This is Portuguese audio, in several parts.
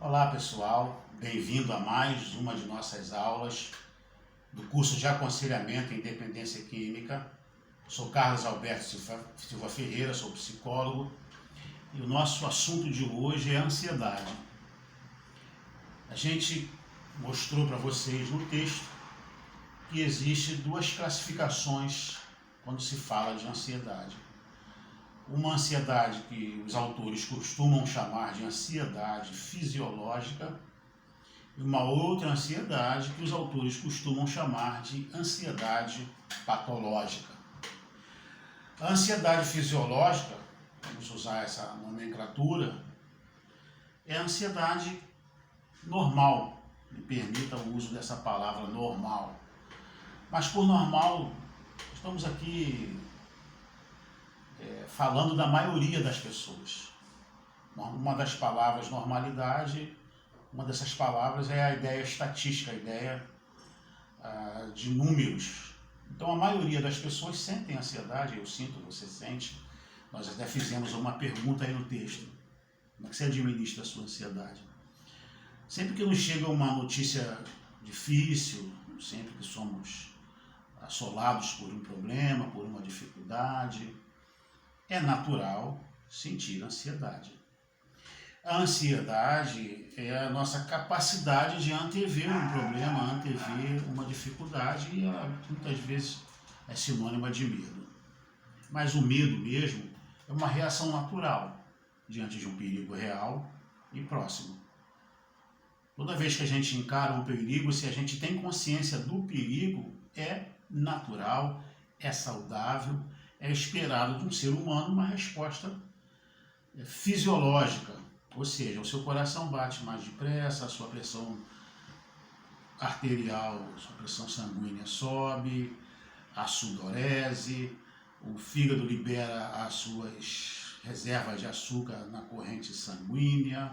Olá pessoal, bem-vindo a mais uma de nossas aulas do curso de Aconselhamento em Dependência Química. Sou Carlos Alberto Silva Ferreira, sou psicólogo e o nosso assunto de hoje é a ansiedade. A gente mostrou para vocês no texto que existe duas classificações quando se fala de ansiedade. Uma ansiedade que os autores costumam chamar de ansiedade fisiológica e uma outra ansiedade que os autores costumam chamar de ansiedade patológica. A ansiedade fisiológica, vamos usar essa nomenclatura, é a ansiedade normal, me permita o uso dessa palavra normal. Mas por normal, estamos aqui falando da maioria das pessoas. Uma das palavras normalidade, uma dessas palavras é a ideia estatística, a ideia de números. Então a maioria das pessoas sentem ansiedade, eu sinto, você sente. Nós até fizemos uma pergunta aí no texto. Como é que você administra a sua ansiedade? Sempre que nos chega uma notícia difícil, sempre que somos assolados por um problema, por uma dificuldade, é natural sentir ansiedade. A ansiedade é a nossa capacidade de antever um problema, antever uma dificuldade e ela muitas vezes é sinônima de medo. Mas o medo mesmo é uma reação natural diante de um perigo real e próximo. Toda vez que a gente encara um perigo, se a gente tem consciência do perigo, é natural, é saudável, é esperado de um ser humano uma resposta fisiológica, ou seja, o seu coração bate mais depressa, a sua pressão arterial, a sua pressão sanguínea sobe, a sudorese, o fígado libera as suas reservas de açúcar na corrente sanguínea,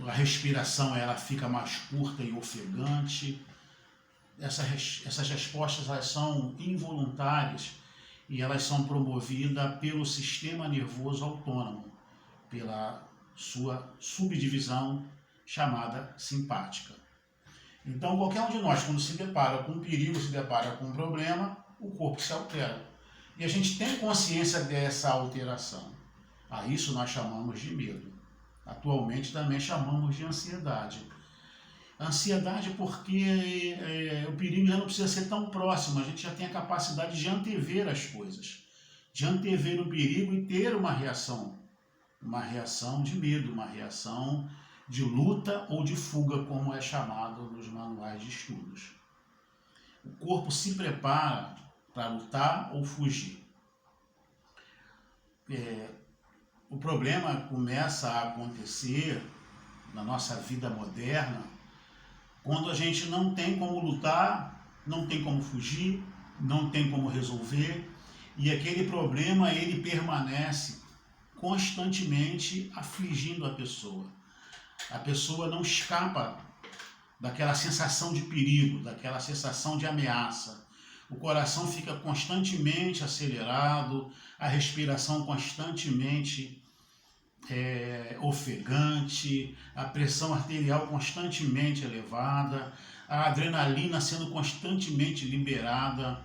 a respiração ela fica mais curta e ofegante. Essas respostas elas são involuntárias e elas são promovidas pelo sistema nervoso autônomo, pela sua subdivisão chamada simpática. Então, qualquer um de nós, quando se depara com um perigo, se depara com um problema, o corpo se altera. E a gente tem consciência dessa alteração. A isso nós chamamos de medo. Atualmente também chamamos de ansiedade. Ansiedade porque o perigo já não precisa ser tão próximo, a gente já tem a capacidade de antever as coisas, de antever o perigo e ter uma reação de medo, uma reação de luta ou de fuga, como é chamado nos manuais de estudos. O corpo se prepara para lutar ou fugir. O problema começa a acontecer na nossa vida moderna quando a gente não tem como lutar, não tem como fugir, não tem como resolver, e aquele problema ele permanece constantemente afligindo a pessoa. A pessoa não escapa daquela sensação de perigo, daquela sensação de ameaça. O coração fica constantemente acelerado, a respiração constantemente ofegante, a pressão arterial constantemente elevada, a adrenalina sendo constantemente liberada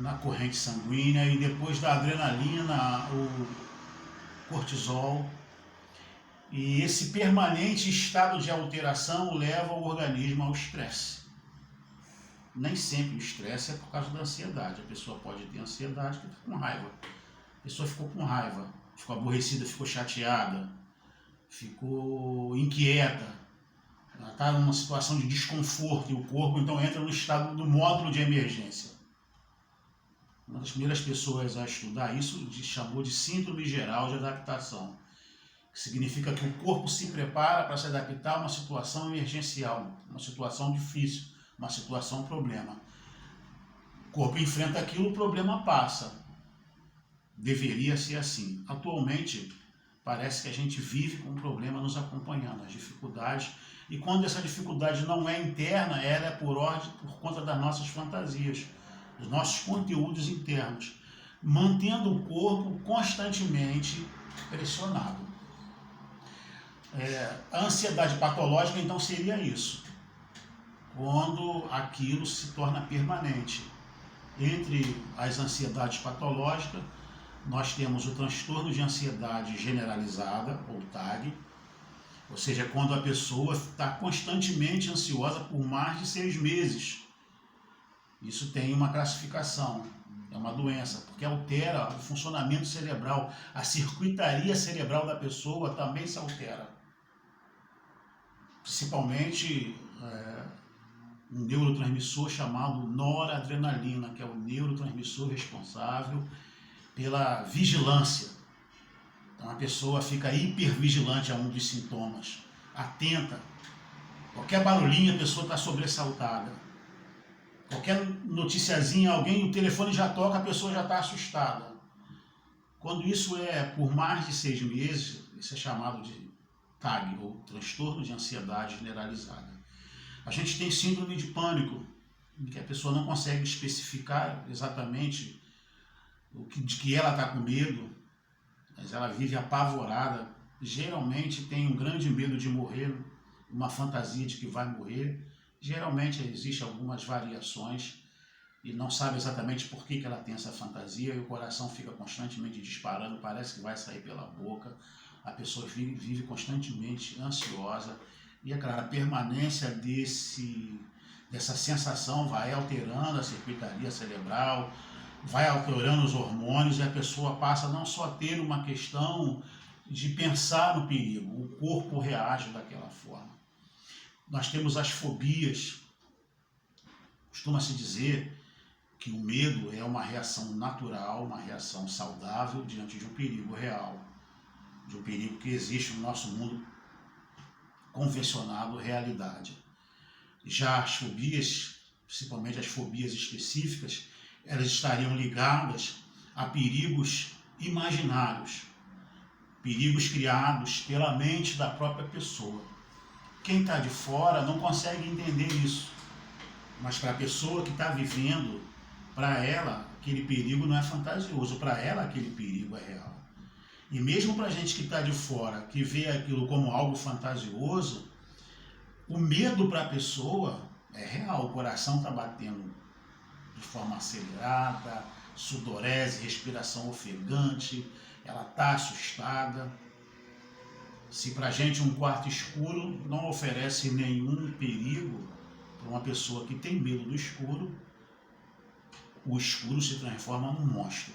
na corrente sanguínea e depois da adrenalina o cortisol. E esse permanente estado de alteração leva o organismo ao estresse. Nem sempre o estresse é por causa da ansiedade. A pessoa pode ter ansiedade porque está com raiva. A pessoa ficou com raiva, ficou aborrecida, ficou chateada, ficou inquieta, ela está numa situação de desconforto e o corpo então entra no estado do módulo de emergência. Uma das primeiras pessoas a estudar isso chamou de síndrome geral de adaptação, que significa que o corpo se prepara para se adaptar a uma situação emergencial, uma situação difícil, uma situação problema. O corpo enfrenta aquilo, o problema passa. Deveria ser assim. Atualmente, parece que a gente vive com um problema nos acompanhando, as dificuldades, e quando essa dificuldade não é interna, ela é por conta das nossas fantasias, dos nossos conteúdos internos, mantendo o corpo constantemente pressionado. A ansiedade patológica, então, seria isso, quando aquilo se torna permanente. Entre as ansiedades patológicas, nós temos o transtorno de ansiedade generalizada, ou TAG, ou seja, quando a pessoa está constantemente ansiosa por mais de 6 meses. Isso tem uma classificação, é uma doença, porque altera o funcionamento cerebral, a circuitaria cerebral da pessoa também se altera. Principalmente um neurotransmissor chamado noradrenalina, que é o neurotransmissor responsável pela vigilância. Então a pessoa fica hipervigilante a um dos sintomas, atenta. Qualquer barulhinho a pessoa está sobressaltada. Qualquer noticiazinha, alguém, o telefone já toca, a pessoa já está assustada. Quando isso é por mais de 6 meses, isso é chamado de TAG, ou transtorno de ansiedade generalizada. A gente tem síndrome de pânico, em que a pessoa não consegue especificar exatamente de que ela está com medo, mas ela vive apavorada, geralmente tem um grande medo de morrer, uma fantasia de que vai morrer. Geralmente existem algumas variações e não sabe exatamente por que ela tem essa fantasia e o coração fica constantemente disparando, parece que vai sair pela boca, a pessoa vive constantemente ansiosa e, é claro, a permanência dessa sensação vai alterando a circuitaria cerebral, vai alterando os hormônios e a pessoa passa não só a ter uma questão de pensar no perigo, o corpo reage daquela forma. Nós temos as fobias. Costuma-se dizer que o medo é uma reação natural, uma reação saudável diante de um perigo real, de um perigo que existe no nosso mundo convencionado, realidade. Já as fobias, principalmente as fobias específicas, elas estariam ligadas a perigos imaginários, perigos criados pela mente da própria pessoa. Quem está de fora não consegue entender isso, mas para a pessoa que está vivendo, para ela aquele perigo não é fantasioso, para ela aquele perigo é real. E mesmo para a gente que está de fora, que vê aquilo como algo fantasioso, o medo para a pessoa é real, o coração está batendo de forma acelerada, sudorese, respiração ofegante, ela está assustada. Se para a gente um quarto escuro não oferece nenhum perigo para uma pessoa que tem medo do escuro, o escuro se transforma num monstro.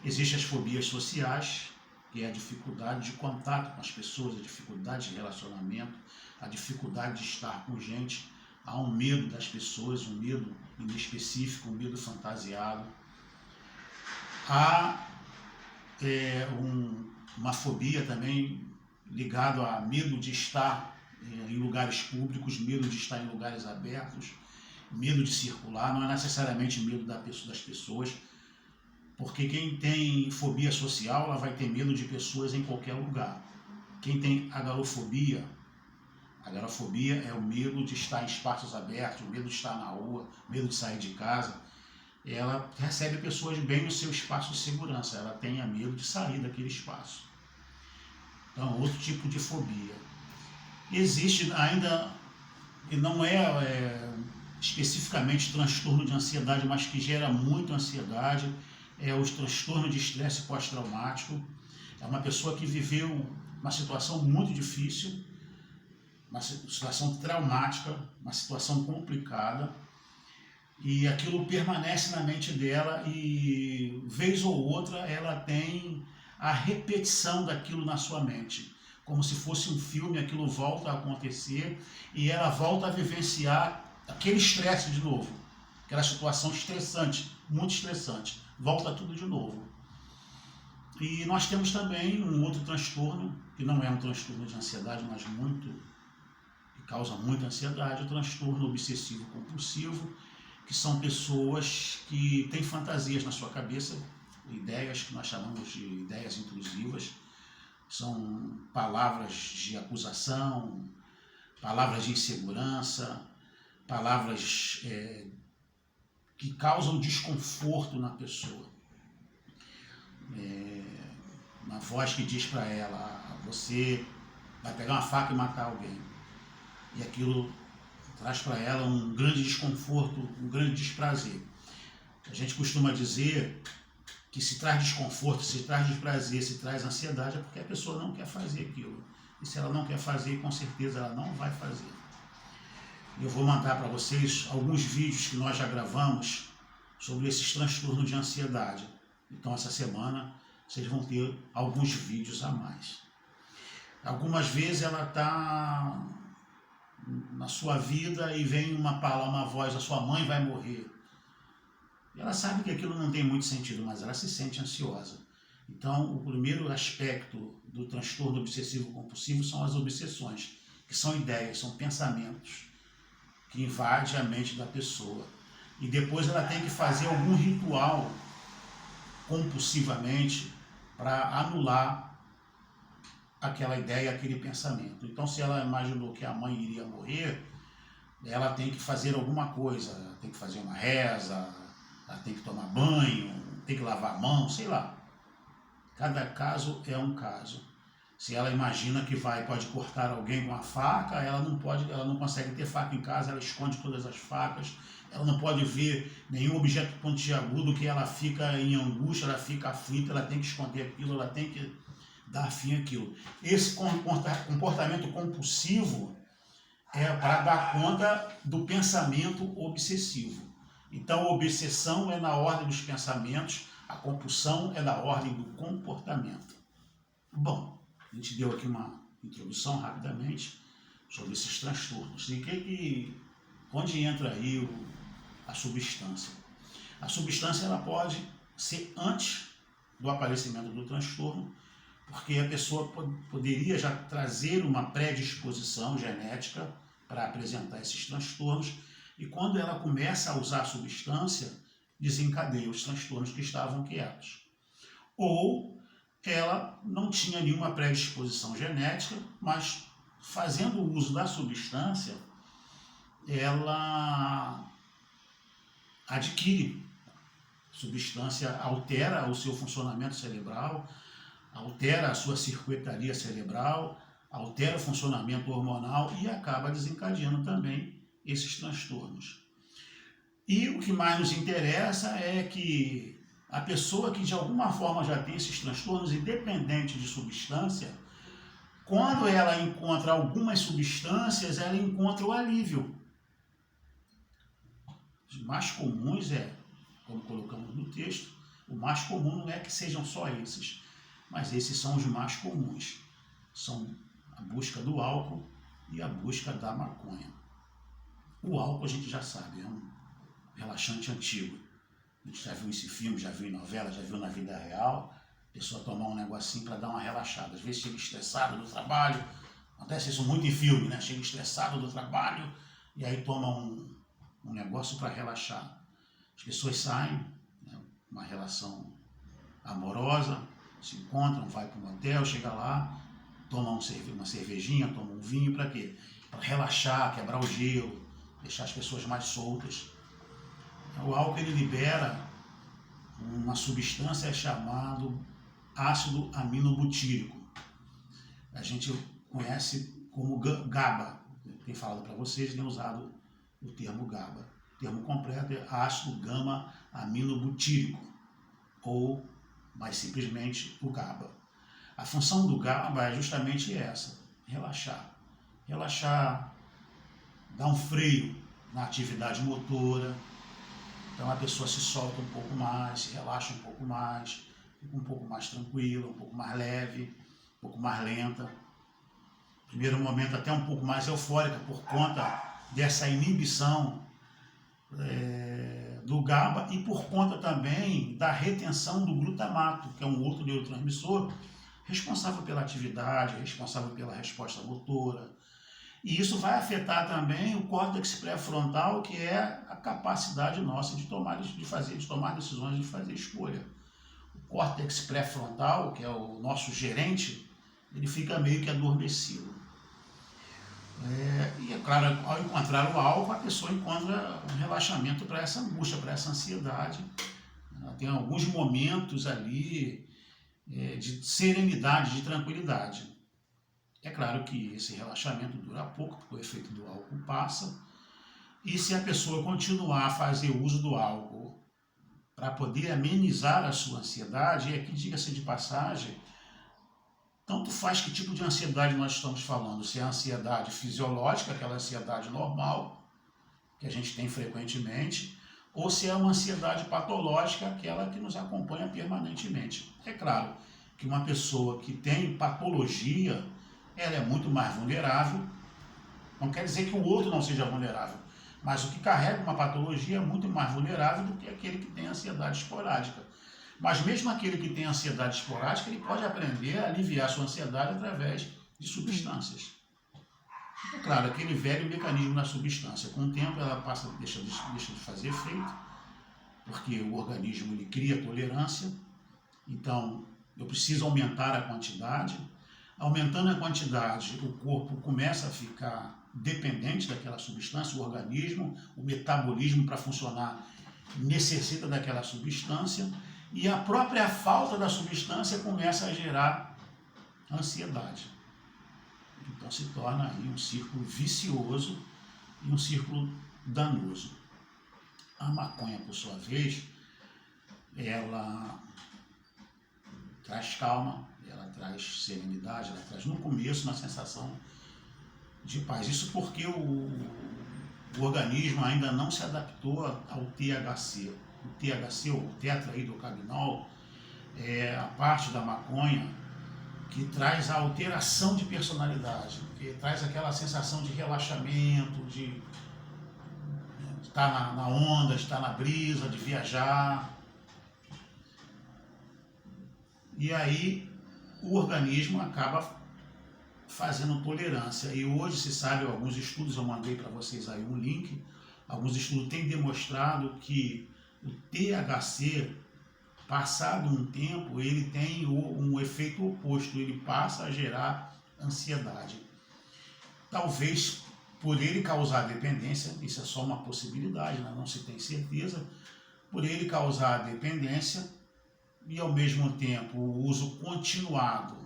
Existem as fobias sociais, que é a dificuldade de contato com as pessoas, a dificuldade de relacionamento, a dificuldade de estar com gente. Há um medo das pessoas, um medo inespecífico, um medo fantasiado. Há uma fobia também ligado a medo de estar em lugares públicos, medo de estar em lugares abertos, medo de circular, não é necessariamente medo das pessoas, porque quem tem fobia social, ela vai ter medo de pessoas em qualquer lugar. Quem tem agorafobia é o medo de estar em espaços abertos, o medo de estar na rua, o medo de sair de casa. Ela recebe pessoas bem no seu espaço de segurança, ela tem medo de sair daquele espaço. Então, outro tipo de fobia. Existe ainda, e não é especificamente transtorno de ansiedade, mas que gera muita ansiedade, é o transtorno de estresse pós-traumático. É uma pessoa que viveu uma situação muito difícil, uma situação traumática, uma situação complicada, e aquilo permanece na mente dela e, vez ou outra, ela tem a repetição daquilo na sua mente. Como se fosse um filme, aquilo volta a acontecer e ela volta a vivenciar aquele estresse de novo, aquela situação estressante, muito estressante, volta tudo de novo. E nós temos também um outro transtorno, que não é um transtorno de ansiedade, mas que causa muita ansiedade, o transtorno obsessivo compulsivo, que são pessoas que têm fantasias na sua cabeça, ideias que nós chamamos de ideias intrusivas, são palavras de acusação, palavras de insegurança, palavras que causam desconforto na pessoa. Uma voz que diz para ela, você vai pegar uma faca e matar alguém. E aquilo traz para ela um grande desconforto, um grande desprazer. A gente costuma dizer que se traz desconforto, se traz desprazer, se traz ansiedade, é porque a pessoa não quer fazer aquilo. E se ela não quer fazer, com certeza ela não vai fazer. Eu vou mandar para vocês alguns vídeos que nós já gravamos sobre esses transtornos de ansiedade. Então, essa semana, vocês vão ter alguns vídeos a mais. Algumas vezes ela está na sua vida e vem uma voz, a sua mãe vai morrer. E ela sabe que aquilo não tem muito sentido, mas ela se sente ansiosa. Então, o primeiro aspecto do transtorno obsessivo-compulsivo são as obsessões, que são ideias, são pensamentos que invadem a mente da pessoa. E depois ela tem que fazer algum ritual compulsivamente para anular aquela ideia, aquele pensamento. Então, se ela imaginou que a mãe iria morrer, ela tem que fazer alguma coisa, ela tem que fazer uma reza, ela tem que tomar banho, tem que lavar a mão, sei lá. Cada caso é um caso. Se ela imagina que pode cortar alguém com uma faca, ela não consegue ter faca em casa, ela esconde todas as facas, ela não pode ver nenhum objeto pontiagudo, que ela fica em angústia, ela fica aflita, ela tem que esconder aquilo, ela tem que dar fim àquilo. Esse comportamento compulsivo é para dar conta do pensamento obsessivo. Então, a obsessão é na ordem dos pensamentos, a compulsão é da ordem do comportamento. Bom, a gente deu aqui uma introdução rapidamente sobre esses transtornos. E onde entra aí a substância? A substância ela pode ser antes do aparecimento do transtorno, porque a pessoa poderia já trazer uma predisposição genética para apresentar esses transtornos, e quando ela começa a usar a substância, desencadeia os transtornos que estavam quietos. Ou ela não tinha nenhuma predisposição genética, mas fazendo o uso da substância, ela adquire. A substância altera o seu funcionamento cerebral, altera a sua circuitaria cerebral, altera o funcionamento hormonal e acaba desencadeando também esses transtornos. E o que mais nos interessa é que a pessoa que de alguma forma já tem esses transtornos, independente de substância, quando ela encontra algumas substâncias, ela encontra o alívio. Os mais comuns como colocamos no texto, o mais comum não é que sejam só esses, mas esses são os mais comuns. São a busca do álcool e a busca da maconha. O álcool a gente já sabe, é um relaxante antigo. A gente já viu esse filme, já viu em novela, já viu na vida real. A pessoa tomar um negocinho para dar uma relaxada. Às vezes chega estressado do trabalho, acontece isso muito em filme, né? Chega estressado do trabalho e aí toma um negócio para relaxar. As pessoas saem, né, uma relação amorosa, se encontram, vai para um hotel, chega lá, toma uma cervejinha, toma um vinho, para quê? Para relaxar, quebrar o gelo, deixar as pessoas mais soltas. O álcool ele libera uma substância chamada ácido aminobutírico. A gente conhece como GABA. Tem falado para vocês, tem usado o termo GABA. O termo completo é ácido gama-aminobutírico, ou mais simplesmente o GABA. A função do GABA é justamente essa: relaxar. Relaxar, dar um freio na atividade motora. Então a pessoa se solta um pouco mais, se relaxa um pouco mais, fica um pouco mais tranquila, um pouco mais leve, um pouco mais lenta. Primeiro momento até um pouco mais eufórica por conta dessa inibição do GABA e por conta também da retenção do glutamato, que é um outro neurotransmissor responsável pela atividade, responsável pela resposta motora. E isso vai afetar também o córtex pré-frontal, que é a capacidade nossa de tomar decisões, de fazer escolha. O córtex pré-frontal, que é o nosso gerente, ele fica meio que adormecido. E é claro, ao encontrar o álcool, a pessoa encontra um relaxamento para essa angústia, para essa ansiedade. Ela tem alguns momentos ali de serenidade, de tranquilidade. É claro que esse relaxamento dura pouco, porque o efeito do álcool passa, e se a pessoa continuar a fazer uso do álcool para poder amenizar a sua ansiedade, e aqui diga-se de passagem, tanto faz que tipo de ansiedade nós estamos falando, se é a ansiedade fisiológica, aquela ansiedade normal, que a gente tem frequentemente, ou se é uma ansiedade patológica, aquela que nos acompanha permanentemente. É claro que uma pessoa que tem patologia, ela é muito mais vulnerável, não quer dizer que o outro não seja vulnerável, mas o que carrega uma patologia é muito mais vulnerável do que aquele que tem ansiedade esporádica. Mas mesmo aquele que tem ansiedade esporádica, ele pode aprender a aliviar sua ansiedade através de substâncias. É claro, aquele velho mecanismo da substância. Com o tempo ela deixa de fazer efeito, porque o organismo ele cria tolerância, então eu preciso aumentar a quantidade. Aumentando a quantidade, o corpo começa a ficar dependente daquela substância, o organismo, o metabolismo para funcionar necessita daquela substância, e a própria falta da substância começa a gerar ansiedade. Então se torna aí um círculo vicioso e um círculo danoso. A maconha, por sua vez, ela traz calma, ela traz serenidade, ela traz no começo uma sensação de paz. Isso porque o organismo ainda não se adaptou ao THC. O THC, ou tetrahidrocannabinol, é a parte da maconha que traz a alteração de personalidade, que traz aquela sensação de relaxamento, de estar na onda, estar na brisa, de viajar. E aí o organismo acaba fazendo tolerância. E hoje se sabe, alguns estudos, eu mandei para vocês aí um link, alguns estudos têm demonstrado que o THC, passado um tempo, ele tem um efeito oposto, ele passa a gerar ansiedade. Talvez por ele causar dependência, isso é só uma possibilidade, né? Não se tem certeza, por ele causar dependência e ao mesmo tempo o uso continuado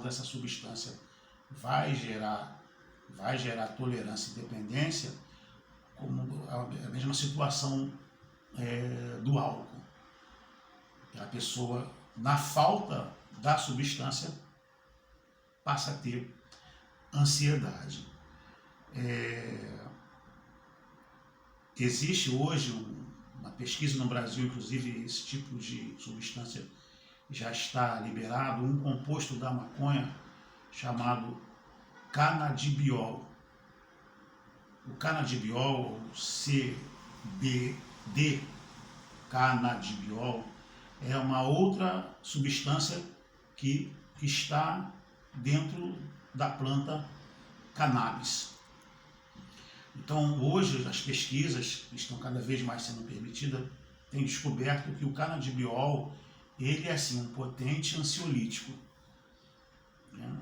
dessa substância vai gerar tolerância e dependência, como a mesma situação do álcool. A pessoa, na falta da substância, passa a ter ansiedade. Existe hoje uma pesquisa no Brasil, inclusive esse tipo de substância já está liberado, um composto da maconha chamado cannabidiol. O cannabidiol, ou CBD, cannabidiol, é uma outra substância que está dentro da planta cannabis. Então, hoje, as pesquisas estão cada vez mais sendo permitidas, têm descoberto que o cannabidiol, ele é assim, um potente ansiolítico.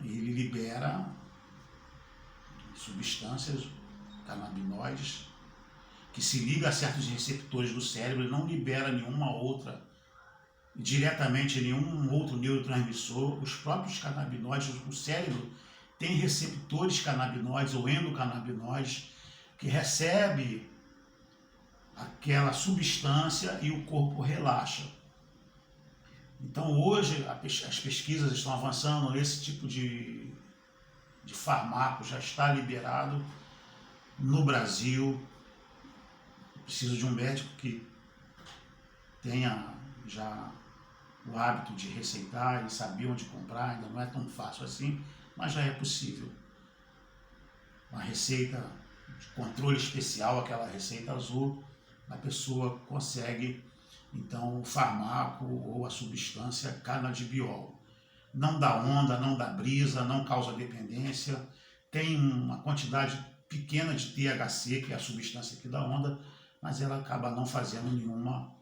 Ele libera substâncias canabinoides que se liga a certos receptores do cérebro e não libera nenhuma outra, diretamente nenhum outro neurotransmissor. Os próprios canabinoides, o cérebro tem receptores canabinoides ou endocannabinoides que recebe aquela substância e o corpo relaxa. Então hoje as pesquisas estão avançando, esse tipo de fármaco já está liberado no Brasil. Preciso de um médico que tenha já o hábito de receitar e saber onde comprar, ainda não é tão fácil assim, mas já é possível. Uma receita de controle especial, aquela receita azul, a pessoa consegue então o fármaco ou a substância cannabidiol. Não dá onda, não dá brisa, não causa dependência, tem uma quantidade pequena de THC, que é a substância que dá onda, mas ela acaba não fazendo nenhuma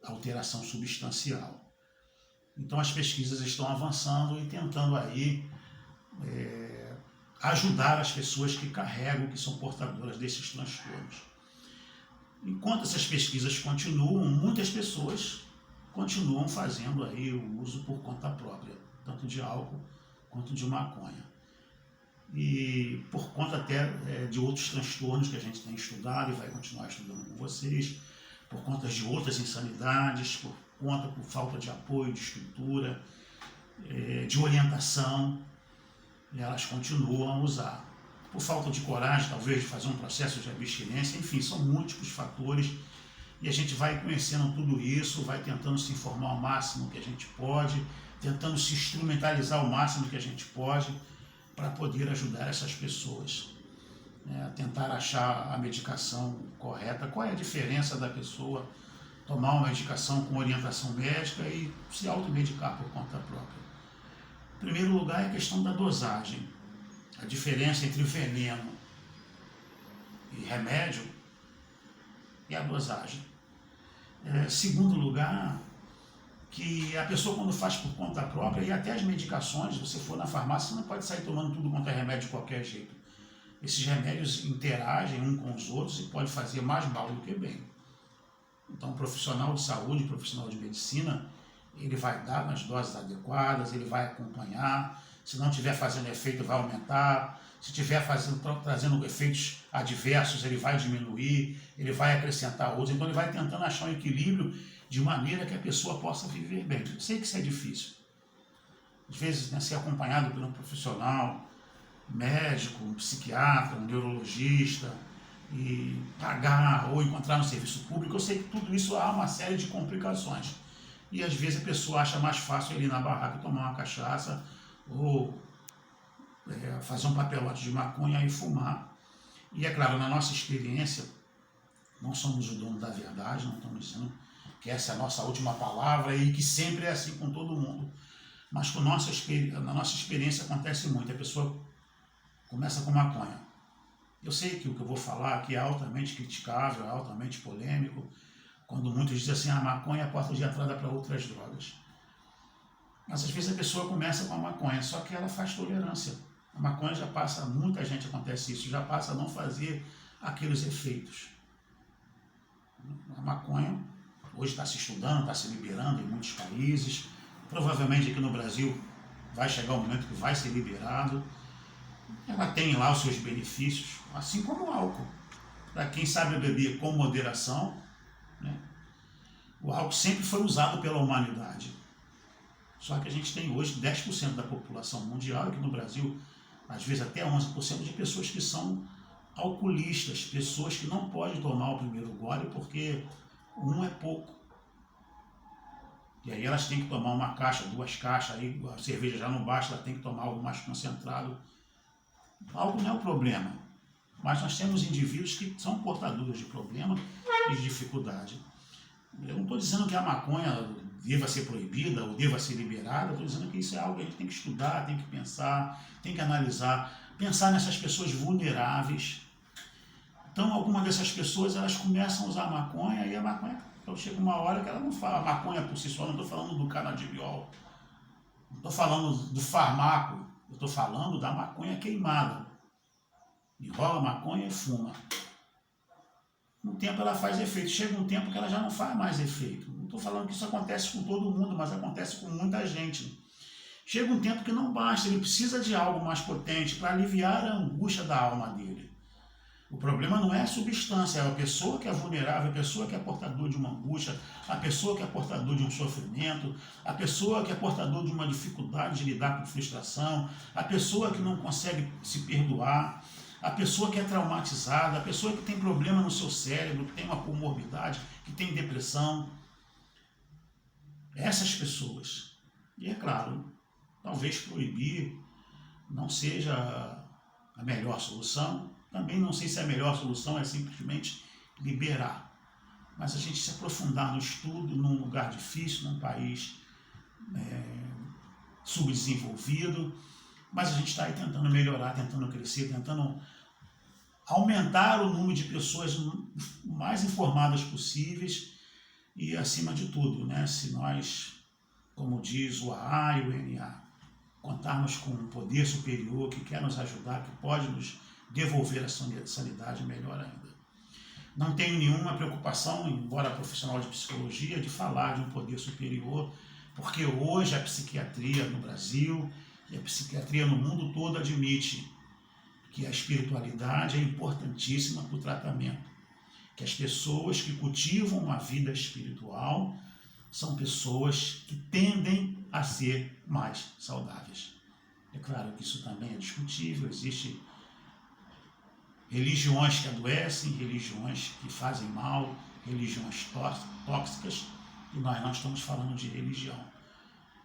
alteração substancial. Então as pesquisas estão avançando e tentando aí ajudar as pessoas que carregam, que são portadoras desses transtornos. Enquanto essas pesquisas continuam, muitas pessoas continuam fazendo aí o uso por conta própria, tanto tanto de álcool quanto de maconha. E por conta até de outros transtornos que a gente tem estudado e vai continuar estudando com vocês, por conta de outras insanidades, por falta de apoio, de estrutura, de orientação, elas continuam a usar. Por falta de coragem, talvez, de fazer um processo de abstinência, enfim, são múltiplos fatores. E a gente vai conhecendo tudo isso, vai tentando se informar ao máximo que a gente pode, tentando se instrumentalizar ao máximo que a gente pode para poder ajudar essas pessoas, né, a tentar achar a medicação correta. Qual é a diferença da pessoa tomar uma medicação com orientação médica e se automedicar por conta própria? Em primeiro lugar, é a questão da dosagem. A diferença entre veneno e remédio é a dosagem. Segundo lugar, que a pessoa quando faz por conta própria, e até as medicações, se você for na farmácia, você não pode sair tomando tudo quanto é remédio de qualquer jeito. Esses remédios interagem uns com os outros e pode fazer mais mal do que bem. Então, o profissional de saúde, o profissional de medicina, ele vai dar nas doses adequadas, ele vai acompanhar. Se não estiver fazendo efeito, vai aumentar. Se estiver trazendo efeitos adversos, ele vai diminuir, ele vai acrescentar outros. Então, ele vai tentando achar um equilíbrio de maneira que a pessoa possa viver bem. Eu sei que isso é difícil. Às vezes, né, ser acompanhado por um profissional, médico, um psiquiatra, um neurologista, e pagar ou encontrar no serviço público, eu sei que tudo isso há uma série de complicações. E às vezes a pessoa acha mais fácil ir na barraca tomar uma cachaça ou fazer um papelote de maconha e fumar. E é claro, na nossa experiência, não somos o dono da verdade, não estamos dizendo que essa é a nossa última palavra e que sempre é assim com todo mundo. Mas na nossa experiência acontece muito, a pessoa começa com maconha. Eu sei que o que eu vou falar aqui é altamente criticável, é altamente polêmico, quando muitos dizem assim, a maconha é a porta de entrada para outras drogas. Mas às vezes a pessoa começa com a maconha, só que ela faz tolerância. A maconha já passa, muita gente acontece isso, já passa a não fazer aqueles efeitos. A maconha hoje está se estudando, está se liberando em muitos países, provavelmente aqui no Brasil vai chegar um momento que vai ser liberado. Ela tem lá os seus benefícios, assim como o álcool. Para quem sabe beber com moderação, né? O álcool sempre foi usado pela humanidade. Só que a gente tem hoje 10% da população mundial, aqui no Brasil, às vezes até 11% de pessoas que são alcoolistas, pessoas que não podem tomar o primeiro gole porque um é pouco. E aí elas têm que tomar uma caixa, 2 caixas, aí a cerveja já não basta, ela tem que tomar algo mais concentrado. Álcool não é o problema, mas nós temos indivíduos que são portadores de problema e de dificuldade. Eu não estou dizendo que a maconha deva ser proibida ou deva ser liberada, estou dizendo que isso é algo que a gente tem que estudar, tem que pensar, tem que analisar, pensar nessas pessoas vulneráveis. Então, algumas dessas pessoas, elas começam a usar a maconha e a maconha, então chega uma hora que ela não fala, a maconha por si só, não estou falando do canabidiol, não estou falando do farmaco, eu estou falando da maconha queimada. Enrola a maconha e fuma. Um tempo ela faz efeito, chega um tempo que ela já não faz mais efeito. Não estou falando que isso acontece com todo mundo, mas acontece com muita gente. Chega um tempo que não basta, ele precisa de algo mais potente para aliviar a angústia da alma dele. O problema não é a substância, é a pessoa que é vulnerável, a pessoa que é portador de uma angústia, a pessoa que é portador de um sofrimento, a pessoa que é portador de uma dificuldade de lidar com frustração, a pessoa que não consegue se perdoar, a pessoa que é traumatizada, a pessoa que tem problema no seu cérebro, que tem uma comorbidade, que tem depressão. Essas pessoas. E é claro, talvez proibir não seja a melhor solução. Também não sei se a melhor solução é simplesmente liberar. Mas a gente se aprofundar no estudo, num lugar difícil, num país subdesenvolvido, mas a gente está aí tentando melhorar, tentando crescer, tentando aumentar o número de pessoas mais informadas possíveis e, acima de tudo, né, se nós, como diz o AA e o NA, contarmos com um poder superior que quer nos ajudar, que pode nos devolver a sanidade, melhor ainda. Não tenho nenhuma preocupação, embora profissional de psicologia, de falar de um poder superior, Porque hoje a psiquiatria no Brasil e a psiquiatria no mundo todo admite que a espiritualidade é importantíssima para o tratamento, que as pessoas que cultivam uma vida espiritual são pessoas que tendem a ser mais saudáveis. É claro que isso também é discutível, existem religiões que adoecem, religiões que fazem mal, religiões tóxicas, e nós não estamos falando de religião,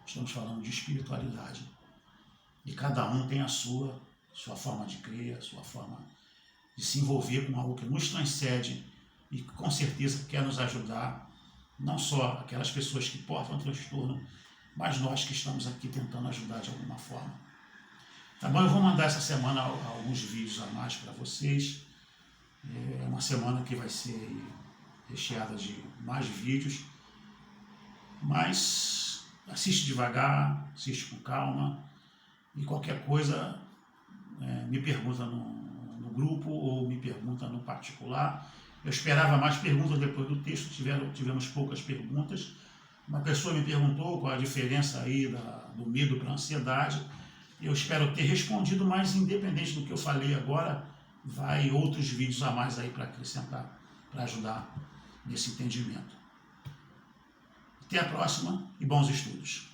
estamos falando de espiritualidade. E cada um tem a sua forma de crer, a sua forma de se envolver com algo que nos transcende e que com certeza quer nos ajudar, não só aquelas pessoas que portam transtorno, mas nós que estamos aqui tentando ajudar de alguma forma. Tá bom? Eu vou mandar essa semana alguns vídeos a mais para vocês. É uma semana que vai ser recheada de mais vídeos, mas assiste devagar, assiste com calma, e qualquer coisa me pergunta no grupo ou me pergunta no particular. Eu esperava mais perguntas depois do texto, tivemos poucas perguntas. Uma pessoa me perguntou qual a diferença aí do medo para a ansiedade. Eu espero ter respondido, mas independente do que eu falei agora, vai outros vídeos a mais aí para acrescentar, para ajudar nesse entendimento. Até a próxima e bons estudos.